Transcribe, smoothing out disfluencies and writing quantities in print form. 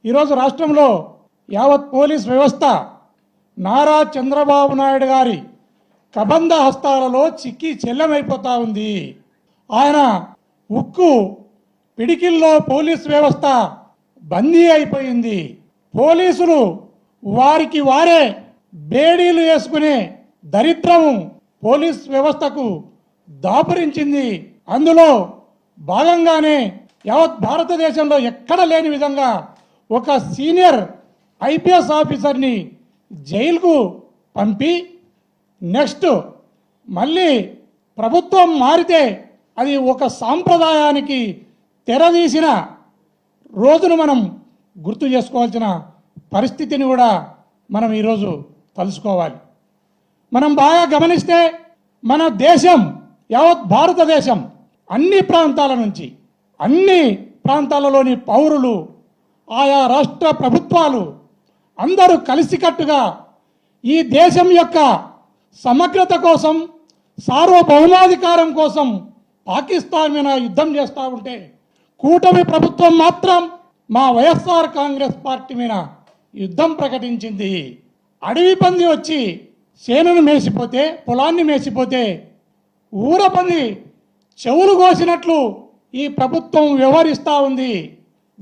ఈరోజు రాష్ట్రంలో యావత్ పోలీస్ వ్యవస్థ నారా చంద్రబాబు నాయుడు గారి కబంధ హస్తాలలో చిక్కి చెల్లమైపోతా ఉంది. ఆయన ఉక్కు పిడికిల్లో పోలీస్ వ్యవస్థ బందీ అయిపోయింది. పోలీసులు వారికి వారే బేడీలు వేసుకునే దరిద్రము పోలీస్ వ్యవస్థకు దాపురించింది. అందులో భాగంగానే యావత్ భారతదేశంలో ఎక్కడ లేని విధంగా ఒక సీనియర్ ఐపీఎస్ ఆఫీసర్ని జైలుకు పంపి నెక్స్ట్ మళ్ళీ ప్రభుత్వం మారితే అది ఒక సాంప్రదాయానికి తెరదీసిన రోజును మనం గుర్తు చేసుకోవాల్సిన పరిస్థితిని కూడా మనం ఈరోజు తలుసుకోవాలి. మనం బాగా గమనిస్తే మన దేశం యావత్ భారతదేశం అన్ని ప్రాంతాల నుంచి అన్ని ప్రాంతాలలోని పౌరులు ఆయా రాష్ట్ర ప్రభుత్వాలు అందరూ కలిసికట్టుగా ఈ దేశం యొక్క సమగ్రత కోసం సార్వభౌమాధికారం కోసం పాకిస్తాన్ మీద యుద్ధం చేస్తూ ఉంటే కూటమి ప్రభుత్వం మాత్రం మా వైఎస్ఆర్ కాంగ్రెస్ పార్టీ మీద యుద్ధం ప్రకటించింది. అడవి పంది వచ్చి చేనును మేసిపోతే పొలాన్ని మేసిపోతే ఊర పంది చెవులు కోసినట్లు ఈ ప్రభుత్వం వ్యవహరిస్తూ ఉంది.